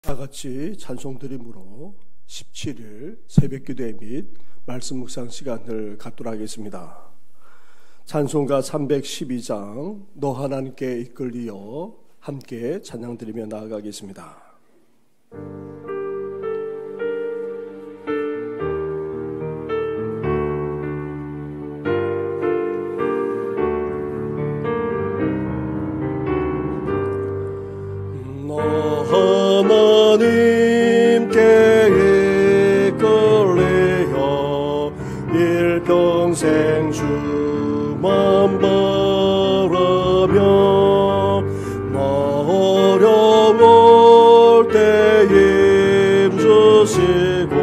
다 같이 찬송 드림으로 17일 새벽기도회 및 말씀 묵상 시간을 갖도록 하겠습니다. 찬송가 312장 너 하나님께 이끌리어 함께 찬양 드리며 나아가겠습니다. 하나님께 이끌리어 일평생 주만 바라며 나 어려울 때 힘주시고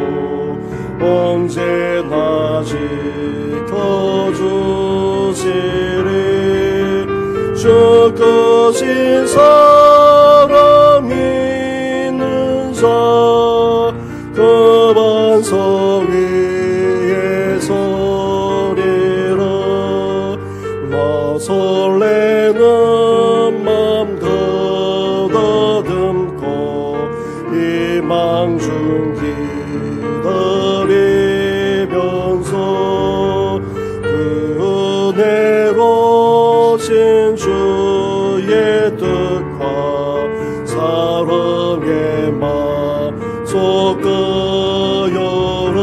언제나 지켜주시리 주 크신 사랑 있는 자 그 반석 위에 서리라 나 설레는 맘 가다듬고 희망 중 기다리면서 그 은혜로우신 주의 뜻과 사랑의 마속 가여라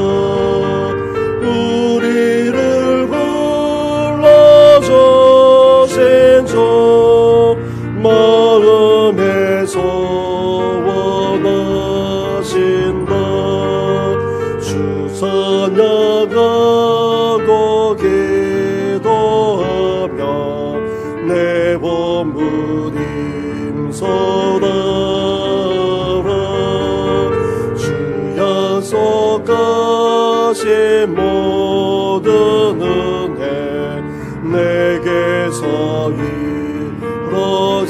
우리를 불러주신 주 마음에서 원하신다 주 찬양하고 기도하며 내 본분 힘써라 주 약속하신 모든 은혜 내게서 이루어지리라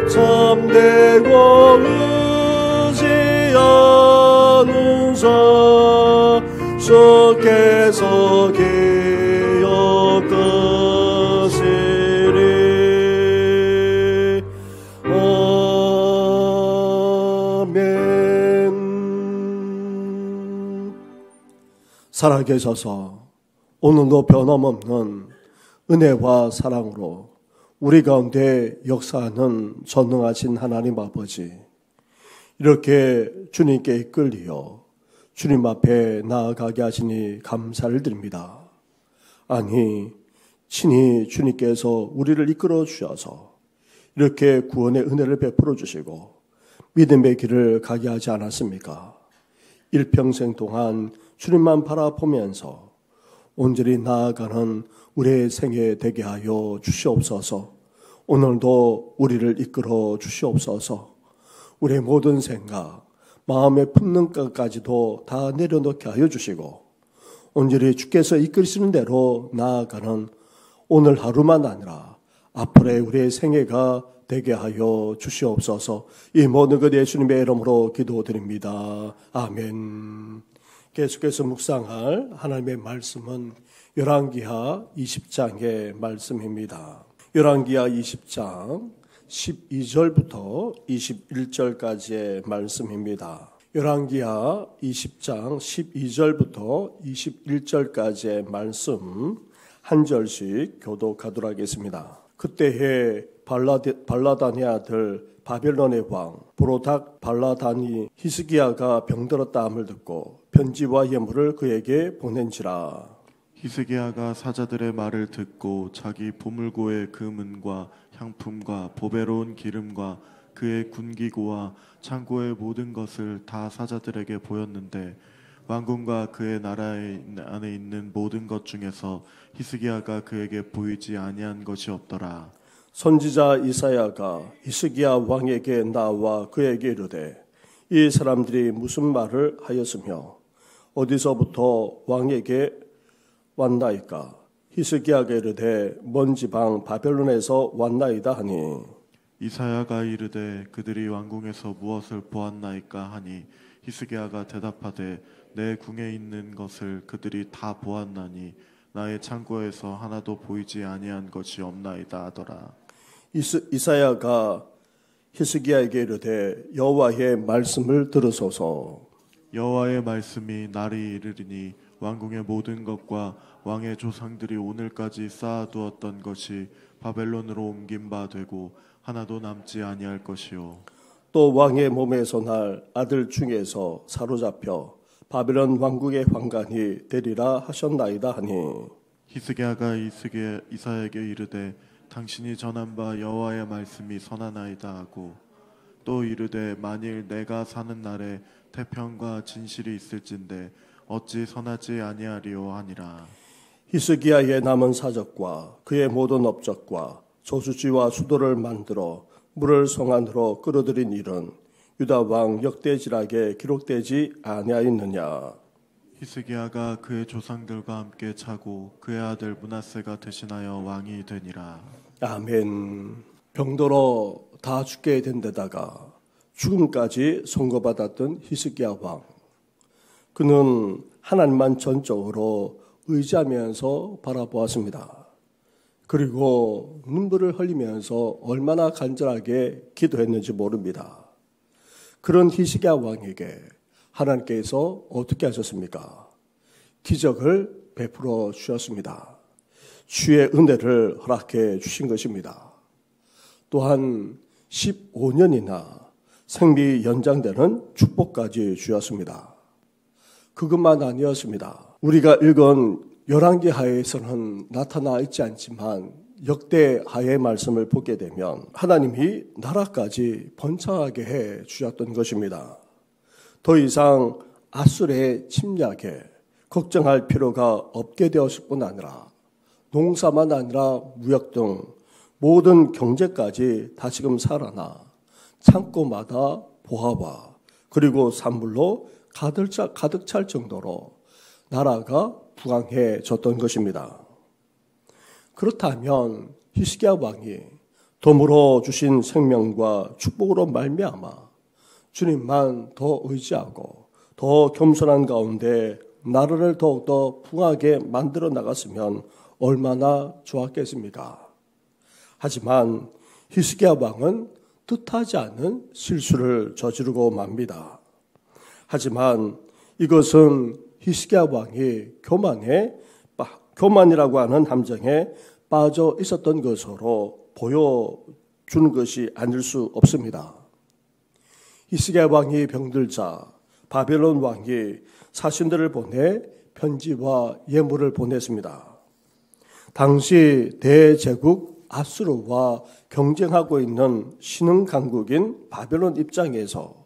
참되고 의지하는 자 주께서 기억하시리 아멘. 살아계셔서 오늘도 변함없는 은혜와 사랑으로 우리 가운데 역사하는 전능하신 하나님 아버지, 이렇게 주님께 이끌리어 주님 앞에 나아가게 하시니 감사를 드립니다. 아니, 친히 주님께서 우리를 이끌어 주셔서 이렇게 구원의 은혜를 베풀어 주시고 믿음의 길을 가게 하지 않았습니까? 일평생 동안 주님만 바라보면서 온전히 나아가는 우리의 생애 되게 하여 주시옵소서. 오늘도 우리를 이끌어 주시옵소서. 우리의 모든 생각, 마음에 품는 것까지도 다 내려놓게 하여 주시고 온전히 주께서 이끌으시는 대로 나아가는 오늘 하루만 아니라 앞으로의 우리의 생애가 되게 하여 주시옵소서. 이 모든 것 예수님의 이름으로 기도드립니다. 아멘. 계속해서 묵상할 하나님의 말씀은 열왕기하 20장의 말씀입니다. 열왕기하 20장 12절부터 21절까지의 말씀입니다. 열왕기하 20장 12절부터 21절까지의 말씀 한 절씩 교독하도록 하겠습니다. 그때에 발라단의 아들 바벨론의 왕 브로닥 발라단이 히스기야가 병들었다 함을 듣고 편지와 예물을 그에게 보낸지라. 히스기야가 사자들의 말을 듣고 자기 보물고의 금은과 향품과 보배로운 기름과 그의 군기고와 창고의 모든 것을 다 사자들에게 보였는데 왕궁과 그의 나라 안에 있는 모든 것 중에서 히스기야가 그에게 보이지 아니한 것이 없더라. 선지자 이사야가 히스기야 왕에게 나와 그에게 이르되 이 사람들이 무슨 말을 하였으며 어디서부터 왕에게 왔나이까? 히스기야가 이르되 먼 지방 바벨론에서 왔나이다 하니 이사야가 이르되 그들이 왕궁에서 무엇을 보았나이까 하니 히스기야가 대답하되 내 궁에 있는 것을 그들이 다 보았나니 나의 창고에서 하나도 보이지 아니한 것이 없나이다 하더라. 이사야가 히스기야에게 이르되 여호와의 말씀을 들으소서. 여호와의 말씀이 날이 이르리니 왕궁의 모든 것과 왕의 조상들이 오늘까지 쌓아두었던 것이 바벨론으로 옮긴 바 되고 하나도 남지 아니할 것이요. 또 왕의 몸에서 날 아들 중에서 사로잡혀 바벨론 왕국의 황관이 되리라 하셨나이다 하니 히스기야가 이사야에게 이르되 당신이 전한 바 여호와의 말씀이 선하나이다 하고 또 이르되 만일 내가 사는 날에 태평과 진실이 있을진데 어찌 선하지 아니하리요 하니라. 히스기야의 남은 사적과 그의 모든 업적과 저수지와 수도를 만들어 물을 성 안으로 끌어들인 일은 유다 왕 역대지락에 기록되지 아니하였느냐. 히스기야가 그의 조상들과 함께 차고 그의 아들 므낫세가 대신하여 왕이 되니라. 아멘. 병들어 다 죽게 된 데다가 죽음까지 선고받았던 히스기야 왕. 그는 하나님만 전적으로 의지하면서 바라보았습니다. 그리고 눈물을 흘리면서 얼마나 간절하게 기도했는지 모릅니다. 그런 히스기야 왕에게 하나님께서 어떻게 하셨습니까? 기적을 베풀어 주셨습니다. 주의 은혜를 허락해 주신 것입니다. 또한 15년이나 생비 연장되는 축복까지 주었습니다. 그것만 아니었습니다. 우리가 읽은 열왕기하에서는 나타나 있지 않지만 역대하의 말씀을 보게 되면 하나님이 나라까지 번창하게 해 주셨던 것입니다. 더 이상 아수르의 침략에 걱정할 필요가 없게 되었을 뿐 아니라 농사만 아니라 무역 등 모든 경제까지 다시금 살아나 창고마다 보화와 그리고 산물로 가득 찰 정도로 나라가 부강해졌던 것입니다. 그렇다면 히스기야 왕이 덤으로 주신 생명과 축복으로 말미암아 주님만 더 의지하고 더 겸손한 가운데 나라를 더욱더 부강하게 만들어 나갔으면 얼마나 좋았겠습니까? 하지만 히스기야 왕은 뜻하지 않은 실수를 저지르고 맙니다. 하지만 이것은 히스기야 왕이 교만이라고 하는 함정에 빠져 있었던 것으로 보여주는 것이 아닐 수 없습니다. 히스기야 왕이 병들자 바벨론 왕이 사신들을 보내 편지와 예물을 보냈습니다. 당시 대제국 아수르와 경쟁하고 있는 신흥 강국인 바벨론 입장에서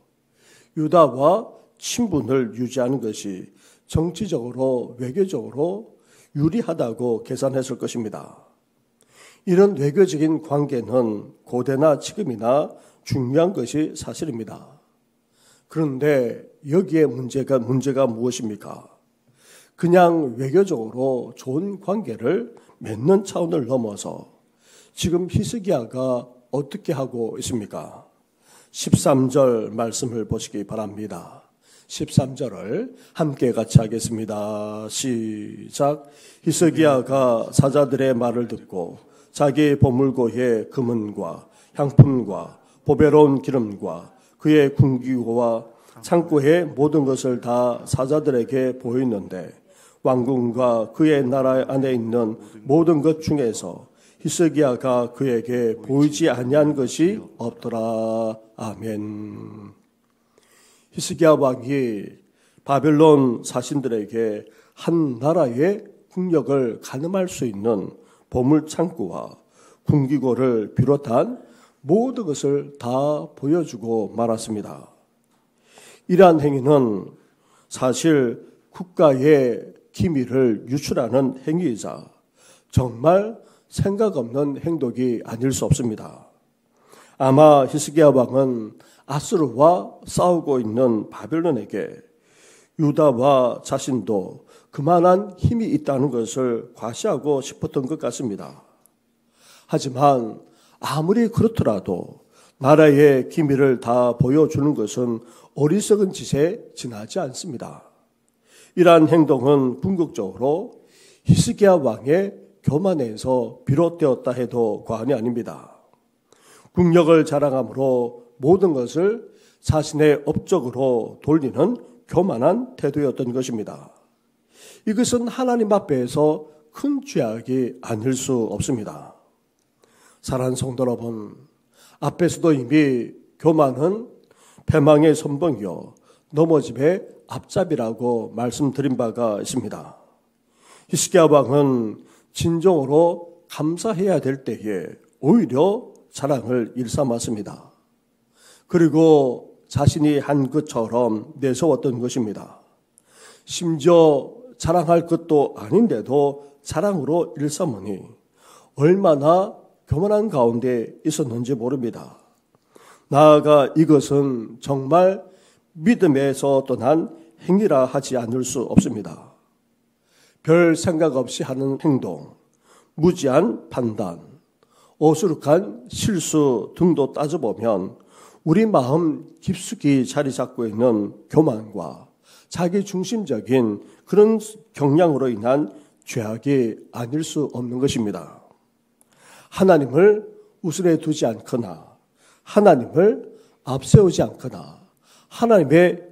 유다와 친분을 유지하는 것이 정치적으로 외교적으로 유리하다고 계산했을 것입니다. 이런 외교적인 관계는 고대나 지금이나 중요한 것이 사실입니다. 그런데 여기에 문제가 무엇입니까? 그냥 외교적으로 좋은 관계를 맺는 차원을 넘어서 지금 히스기야가 어떻게 하고 있습니까? 13절 말씀을 보시기 바랍니다. 13절을 함께 같이 하겠습니다. 시작. 히스기야가 사자들의 말을 듣고 자기 보물고의 금은과 향품과 보배로운 기름과 그의 궁기고와 창고의 모든 것을 다 사자들에게 보였는데 왕궁과 그의 나라 안에 있는 모든 것 중에서 히스기야가 그에게 보이지 아니한 것이 없더라. 아멘. 히스기야 왕이 바벨론 사신들에게 한 나라의 국력을 가늠할 수 있는 보물 창고와 궁기고를 비롯한 모든 것을 다 보여주고 말았습니다. 이러한 행위는 사실 국가의 기밀을 유출하는 행위이자 정말 생각 없는 행동이 아닐 수 없습니다. 아마 히스기야 왕은 아수르와 싸우고 있는 바벨론에게 유다와 자신도 그만한 힘이 있다는 것을 과시하고 싶었던 것 같습니다. 하지만 아무리 그렇더라도 나라의 기밀을 다 보여주는 것은 어리석은 짓에 지나지 않습니다. 이러한 행동은 궁극적으로 히스기야 왕의 교만에서 비롯되었다 해도 과언이 아닙니다. 국력을 자랑함으로 모든 것을 자신의 업적으로 돌리는 교만한 태도였던 것입니다. 이것은 하나님 앞에서 큰 죄악이 아닐 수 없습니다. 사랑하는 성도 여러분, 앞에서도 이미 교만은 패망의 선봉이요 넘어짐의 앞잡이라고 말씀드린 바가 있습니다. 히스기야 왕은 진정으로 감사해야 될 때에 오히려 자랑을 일삼았습니다. 그리고 자신이 한 것처럼 내세웠던 것입니다. 심지어 자랑할 것도 아닌데도 자랑으로 일삼으니 얼마나 교만한 가운데 있었는지 모릅니다. 나아가 이것은 정말 믿음에서 떠난 행위라 하지 않을 수 없습니다. 별 생각 없이 하는 행동, 무지한 판단, 어수룩한 실수 등도 따져보면 우리 마음 깊숙이 자리 잡고 있는 교만과 자기 중심적인 그런 경향으로 인한 죄악이 아닐 수 없는 것입니다. 하나님을 우선에 두지 않거나 하나님을 앞세우지 않거나 하나님께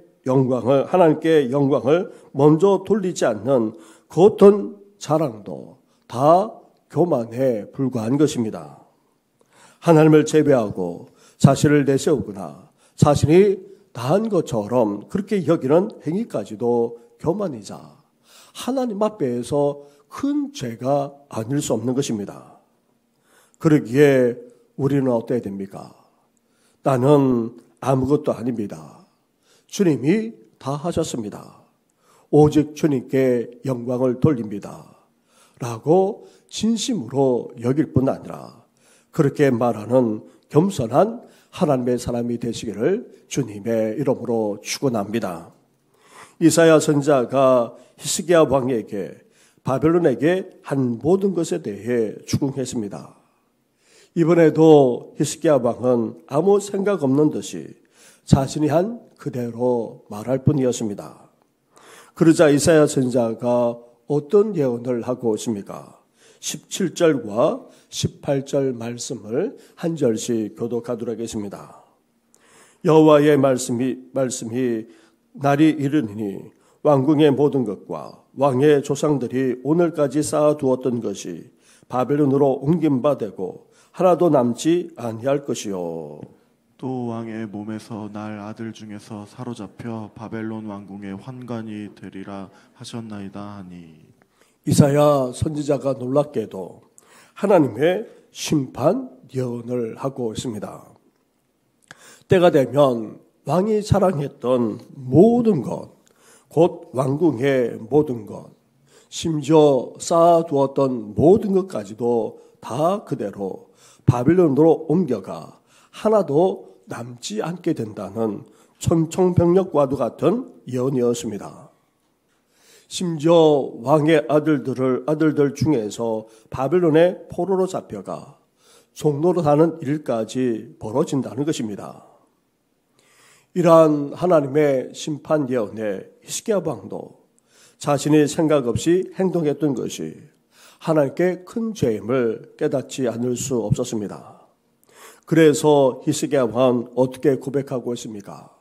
영광을 먼저 돌리지 않는 그 어떤 자랑도 다 교만에 불과한 것입니다. 하나님을 제배하고 자신을 내세우거나 자신이 다한 것처럼 그렇게 여기는 행위까지도 교만이자 하나님 앞에서 큰 죄가 아닐 수 없는 것입니다. 그러기에 우리는 어때야 됩니까? 나는 아무것도 아닙니다. 주님이 다 하셨습니다. 오직 주님께 영광을 돌립니다. 라고 진심으로 여길 뿐 아니라 그렇게 말하는 겸손한 하나님의 사람이 되시기를 주님의 이름으로 축원합니다. 이사야 선지자가 히스기야 왕에게 바벨론에게 한 모든 것에 대해 추궁했습니다. 이번에도 히스기야 왕은 아무 생각 없는 듯이 자신이 한 그대로 말할 뿐이었습니다. 그러자 이사야 선지자가 어떤 예언을 하고 있습니까? 17절과 18절 말씀을 한 절씩 교독하도록 하겠습니다. 여호와의 말씀이 날이 이르니 왕궁의 모든 것과 왕의 조상들이 오늘까지 쌓아두었던 것이 바벨론으로 옮긴 바 되고 하나도 남지 아니할 것이요. 또 왕의 몸에서 날 아들 중에서 사로잡혀 바벨론 왕궁의 환관이 되리라 하셨나이다 하니. 이사야 선지자가 놀랍게도 하나님의 심판 예언을 하고 있습니다. 때가 되면 왕이 자랑했던 모든 것, 곧 왕궁의 모든 것, 심지어 쌓아두었던 모든 것까지도 다 그대로 바빌론으로 옮겨가 하나도 남지 않게 된다는 천청병력과도 같은 예언이었습니다. 심지어 왕의 아들들 중에서 바벨론의 포로로 잡혀가 종로로 사는 일까지 벌어진다는 것입니다. 이러한 하나님의 심판 예언에 히스기야 왕도 자신이 생각 없이 행동했던 것이 하나님께 큰 죄임을 깨닫지 않을 수 없었습니다. 그래서 히스기야 왕은 어떻게 고백하고 있습니까?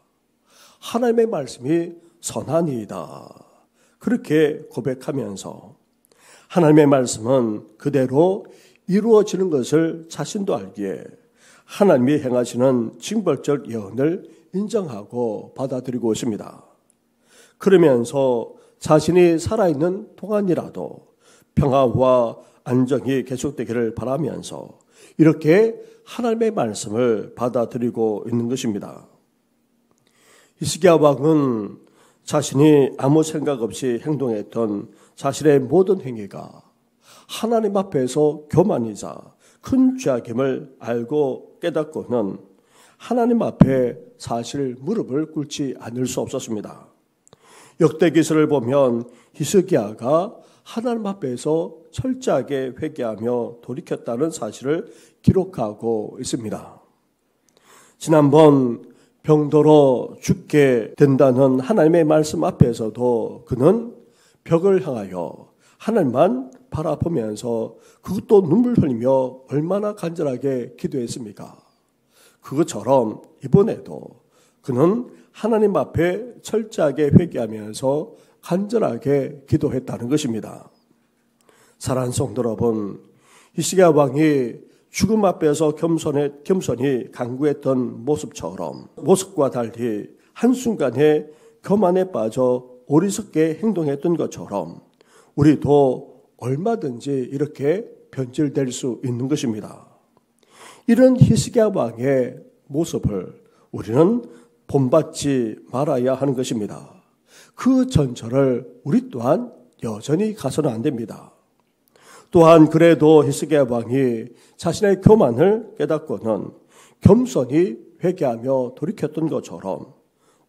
하나님의 말씀이 선하니이다. 그렇게 고백하면서 하나님의 말씀은 그대로 이루어지는 것을 자신도 알기에 하나님이 행하시는 징벌적 예언을 인정하고 받아들이고 있습니다. 그러면서 자신이 살아있는 동안이라도 평화와 안정이 계속되기를 바라면서 이렇게 하나님의 말씀을 받아들이고 있는 것입니다. 히스기야 왕은 자신이 아무 생각 없이 행동했던 자신의 모든 행위가 하나님 앞에서 교만이자 큰 죄악임을 알고 깨닫고는 하나님 앞에 사실 무릎을 꿇지 않을 수 없었습니다. 역대기서를 보면 히스기야가 하나님 앞에서 철저하게 회개하며 돌이켰다는 사실을 기록하고 있습니다. 지난번 병들어 죽게 된다는 하나님의 말씀 앞에서도 그는 벽을 향하여 하나님만 바라보면서 그것도 눈물 흘리며 얼마나 간절하게 기도했습니까? 그것처럼 이번에도 그는 하나님 앞에 철저하게 회개하면서 간절하게 기도했다는 것입니다. 사랑하는 성도 여러분, 히스기야 왕이 죽음 앞에서 겸손히 간구했던 모습과 달리 한순간에 교만에 빠져 어리석게 행동했던 것처럼 우리도 얼마든지 이렇게 변질될 수 있는 것입니다. 이런 히스기야 왕의 모습을 우리는 본받지 말아야 하는 것입니다. 그 전철을 우리 또한 여전히 가서는 안 됩니다. 또한 그래도 히스기야 왕이 자신의 교만을 깨닫고는 겸손히 회개하며 돌이켰던 것처럼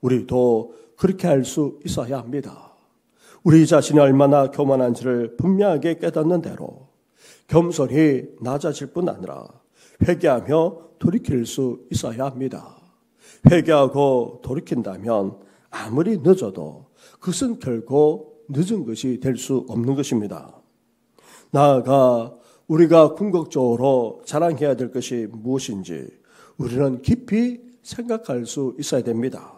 우리도 그렇게 할 수 있어야 합니다. 우리 자신이 얼마나 교만한지를 분명하게 깨닫는 대로 겸손히 낮아질 뿐 아니라 회개하며 돌이킬 수 있어야 합니다. 회개하고 돌이킨다면 아무리 늦어도 그것은 결코 늦은 것이 될 수 없는 것입니다. 나아가 우리가 궁극적으로 자랑해야 될 것이 무엇인지 우리는 깊이 생각할 수 있어야 됩니다.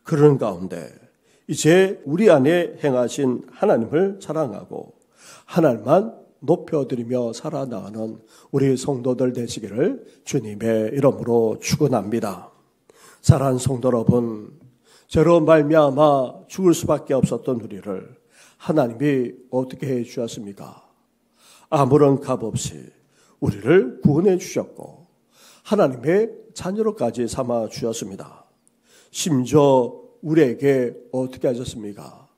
그런 가운데 이제 우리 안에 행하신 하나님을 자랑하고 하나님만 높여드리며 살아나가는 우리 성도들 되시기를 주님의 이름으로 축원합니다. 사랑하는 성도 여러분, 저로 말미암아 죽을 수밖에 없었던 우리를 하나님이 어떻게 해 주셨습니까? 아무런 값 없이 우리를 구원해 주셨고 하나님의 자녀로까지 삼아 주셨습니다. 심지어 우리에게 어떻게 하셨습니까?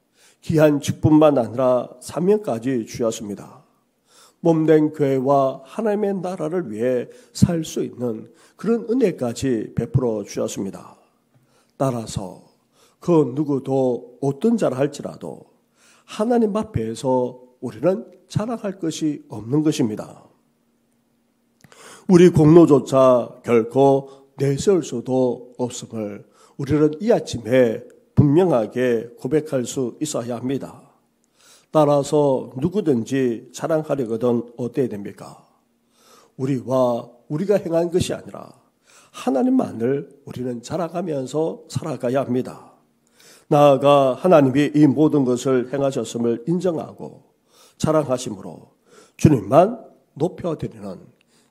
귀한 직분만 아니라 사명까지 주셨습니다. 몸된 교회와 하나님의 나라를 위해 살 수 있는 그런 은혜까지 베풀어 주셨습니다. 따라서 그 누구도 어떤 자라 할지라도 하나님 앞에서 우리는 자랑할 것이 없는 것입니다. 우리 공로조차 결코 내세울 수도 없음을 우리는 이 아침에 분명하게 고백할 수 있어야 합니다. 따라서 누구든지 자랑하려거든 어때야 됩니까? 우리가 행한 것이 아니라 하나님만을 우리는 자랑하면서 살아가야 합니다. 나아가 하나님이 이 모든 것을 행하셨음을 인정하고 자랑하심으로 주님만 높여드리는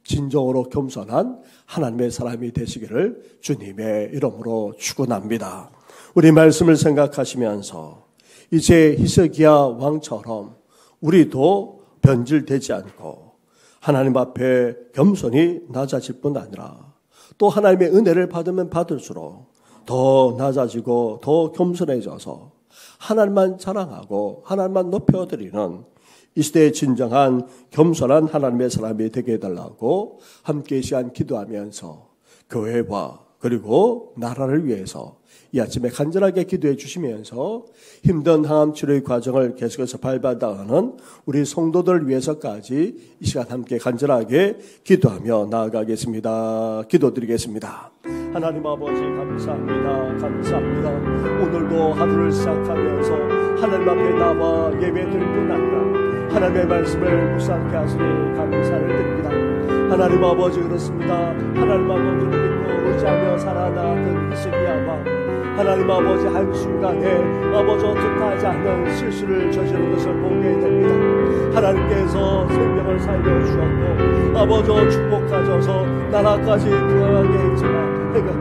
진정으로 겸손한 하나님의 사람이 되시기를 주님의 이름으로 축원합니다. 우리 말씀을 생각하시면서 이제 히스기야 왕처럼 우리도 변질되지 않고 하나님 앞에 겸손히 낮아질 뿐 아니라 또 하나님의 은혜를 받으면 받을수록 더 낮아지고 더 겸손해져서 하나님만 자랑하고 하나님만 높여드리는 이 시대의 진정한 겸손한 하나님의 사람이 되게 해달라고 함께 이 시간 기도하면서 교회와 그리고 나라를 위해서 이 아침에 간절하게 기도해 주시면서 힘든 항암 치료의 과정을 계속해서 밟아나가는 우리 성도들 위해서까지 이 시간 함께 간절하게 기도하며 나아가겠습니다. 기도드리겠습니다. 하나님 아버지 감사합니다. 오늘도 하루를 시작하면서 하나님 앞에 나와 예배드릴 뿐 아니라 하나님의 말씀을 묵상케 하시니 감사를 드립니다. 하나님 아버지 그렇습니다. 하나님 아버지를 믿고 의지하며 살아나가던 히스기야 왕, 하나님 아버지 한순간에 아버지 뜻하지 않는 실수를 저지른 것을 보게 됩니다. 하나님께서 생명을 살려주셨고 아버지 축복하셔서 나라까지 평안하게 했지만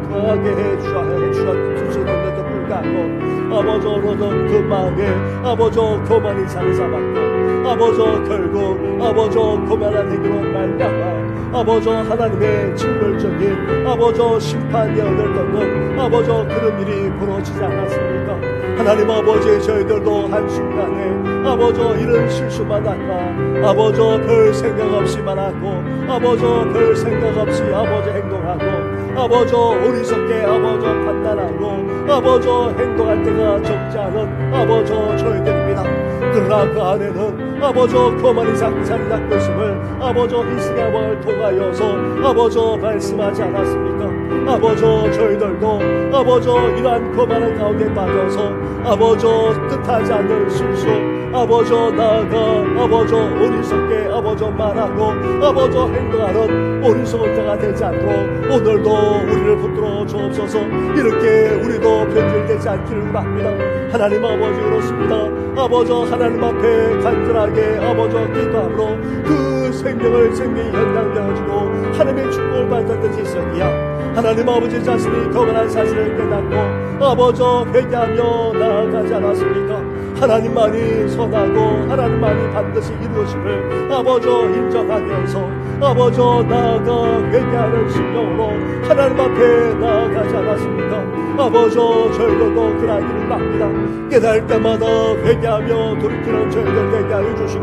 평안하게 해주셨는데도 불구하고 아버지 어느덧 그 마음에 아버지 교만이 자리 잡았고 아버지 결국 아버지 교만한 행위로 말미암아 아버지 하나님의 징벌적인 아버지 심판이 얻었던 아버지 그런 일이 벌어지지 않았습니까? 하나님 아버지 저희들도 한순간에 아버지 이런 실수만 아니라 아버지 별 생각 없이 말하고 아버지 별 생각 없이 아버지 행동하고 아버지 어리석게 아버지 판단하고 아버지 행동할 때가 적지 않은 아버지 저희들입니다. 그러나 그 안에는 아버지 교만이 자리 잡고 있음을 아버지 히스기야 왕을 통하여서 아버지 말씀하지 않았습니까? 아버지 저희들도 아버지 이러한 교만의 가운데 빠져서 아버지 뜻하지 않는 실수 아버저 나아가 아버저 어리석게 아버저 말하고 아버저 행동하는 어리석은 자가 되지 않도록 오늘도 우리를 붙들어 주옵소서. 이렇게 우리도 변질되지 않기를 원합니다. 하나님 아버지 그렇습니다. 아버저 하나님 앞에 간절하게 아버저 기도함으로 그 생명을 생명이 연장되어지고 하나님의 축복을 받았듯이 있었기야 하나님 아버지 자신이 거만한 사실을 깨닫고 아버저 회개하며 나아가지 않았습니까? 하나님만이 선하고 하나님만이 반드시 이루어짐을 아버저 인정하면서 아버저 나아가 회개하는 심령으로 하나님 앞에 나아가지 않았습니까? 아버저 저희들도 그러기를 바랍니다. 깨달을 때마다 회개하며 돌이키는 저희들 되게 하여 주시고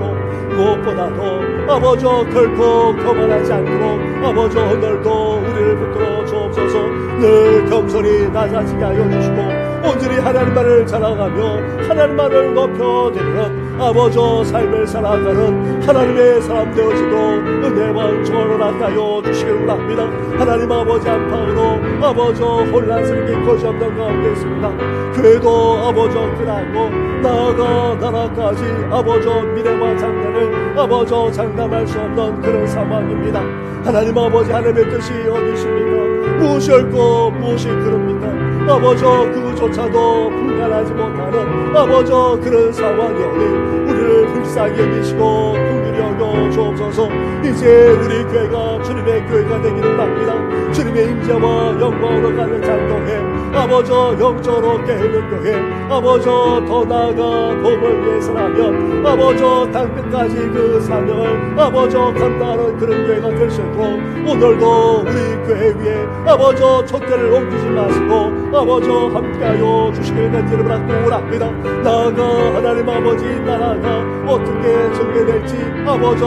무엇보다도 아버저 결코 거만하지 않도록 아버저 오늘도 우리를 붙들어 주옵소서. 늘 겸손히 낮아지게 하여 주시고 온전히 하나님만을 자랑하며 하나님만을 높여드리는 아버저 삶을 살아가는 하나님의 사람 되어지도록 은혜와 축원을 나타여 주시길 바랍니다. 하나님 아버지 안팎으로 아버저 혼란스럽게 거지없는 가운데 있습니다. 그래도 아버저 그라고 나아가 나라까지 아버저 미래와 장래를 아버저 장담할 수 없는 그런 상황입니다. 하나님 아버지 하나님의 뜻이 어디십니까? 무엇이 옳고 무엇이 그릅니까? 아버저 그조차도 불가하지 못하는 아버저 그런 상황이 오니 우리를 불쌍히 여기시고 긍휼히 여겨 주옵소서. 이제 우리 교회가 주님의 교회가 되기를 바랍니다. 주님의 임재와 영광으로 가는 장로회 아버저 영적으로 깨우는 교회 아버저 더 나아가 복음을 위해서라면 아버저 땅끝까지 그 사명을 아버저 감당하는 그런 교회가 될 수 있도록 오늘도 우리 교회 위에 아버저 촛대를 옮기지 마시고 아버저 함께하여 주시길 간절히 바라고 합니다. 나아가 하나님 아버지 나라가 어떻게 전개될지 아버저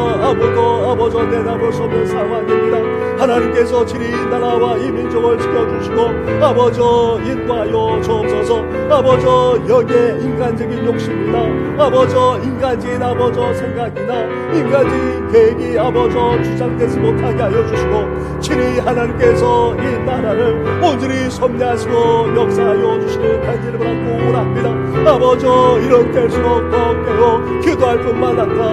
아버저 내다볼 수 없는 상황입니다. 하나님께서 친히 나라와 이 민족을 지켜주시고 아버저 인도하여 주옵소서. 아버저 여기에 인간적인 욕심이나 아버저 인간적인 아버저 생각이나 인간적인 계획이 아버저 주장되지 못하게 하여 주시고 친히 하나님께서 이 나라를 온전히 섭리하시고 역사하여 주시길 간절히 바라고 합니다. 아버저 이런 때일수록 더 깨어 기도할 뿐만 아니라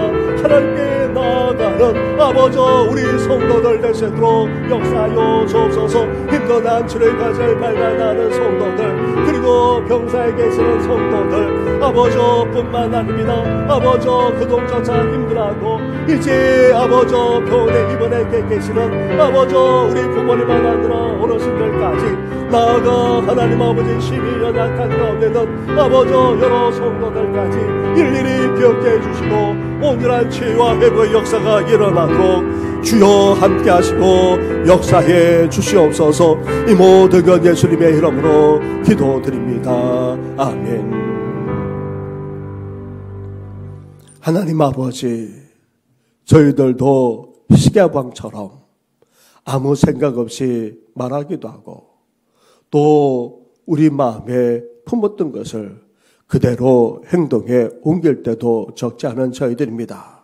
하나님께 나아가는 아버저 우리 성도들 될 수 있도록 역사하여 주옵소서. 힘든 안치를 가질 발간하는 성도들 그리고 병사에 계시는 성도들 아버저 뿐만 아닙니다. 아버저 그동조차 힘들어하고 이제 아버저 병원에 입원해 계시는 아버저 우리 부모님만 아니라 어르신들까지 나아가 하나님 아버지 힘이 연약한 가운데는 아버저 여러 성도들까지 일일이 기억해 해주시고 온전한 치유와 회복의 역사가 일어나도록 주여 함께 하시고 역사해 주시옵소서. 이 모든 것 예수님의 이름으로 기도드립니다. 아멘. 하나님 아버지 저희들도 시계방처럼 아무 생각 없이 말하기도 하고 또 우리 마음에 품었던 것을 그대로 행동에 옮길 때도 적지 않은 저희들입니다.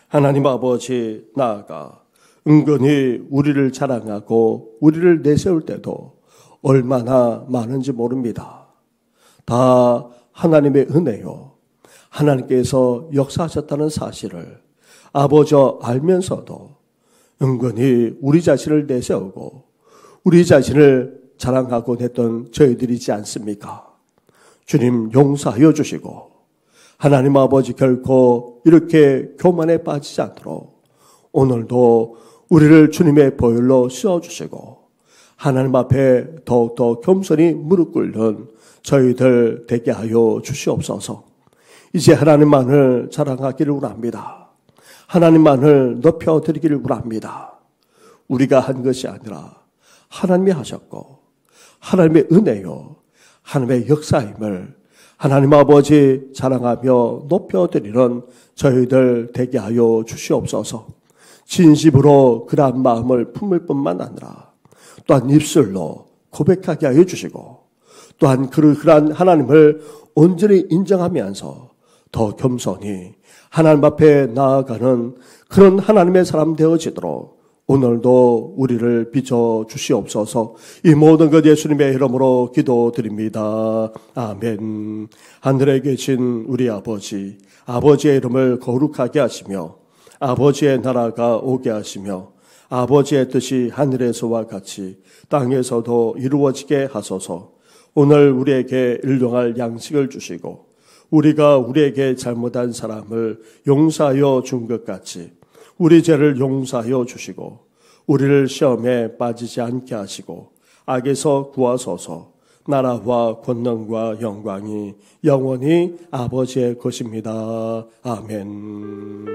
하나님 아버지 나아가 은근히 우리를 자랑하고 우리를 내세울 때도 얼마나 많은지 모릅니다. 다 하나님의 은혜요. 하나님께서 역사하셨다는 사실을 아버저 알면서도 은근히 우리 자신을 내세우고 우리 자신을 자랑하고 했던 저희들이지 않습니까? 주님 용서하여 주시고 하나님 아버지 결코 이렇게 교만에 빠지지 않도록 오늘도 우리를 주님의 보혈로 씌워주시고 하나님 앞에 더욱더 겸손히 무릎 꿇는 저희들 되게 하여 주시옵소서. 이제 하나님만을 자랑하기를 원합니다. 하나님만을 높여드리기를 원합니다. 우리가 한 것이 아니라 하나님이 하셨고 하나님의 은혜요 하나님의 역사임을 하나님 아버지 자랑하며 높여드리는 저희들 되게 하여 주시옵소서. 진심으로 그러한 마음을 품을 뿐만 아니라 또한 입술로 고백하게 하여 주시고 또한 그러한 하나님을 온전히 인정하면서 더 겸손히 하나님 앞에 나아가는 그런 하나님의 사람 되어지도록 오늘도 우리를 비춰 주시옵소서. 이 모든 것 예수님의 이름으로 기도드립니다. 아멘. 하늘에 계신 우리 아버지, 아버지의 이름을 거룩하게 하시며 아버지의 나라가 오게 하시며 아버지의 뜻이 하늘에서와 같이 땅에서도 이루어지게 하소서. 오늘 우리에게 일용할 양식을 주시고 우리가 우리에게 잘못한 사람을 용서하여 준 것 같이 우리 죄를 용서하여 주시고 우리를 시험에 빠지지 않게 하시고 악에서 구하소서. 나라와 권능과 영광이 영원히 아버지의 것입니다. 아멘.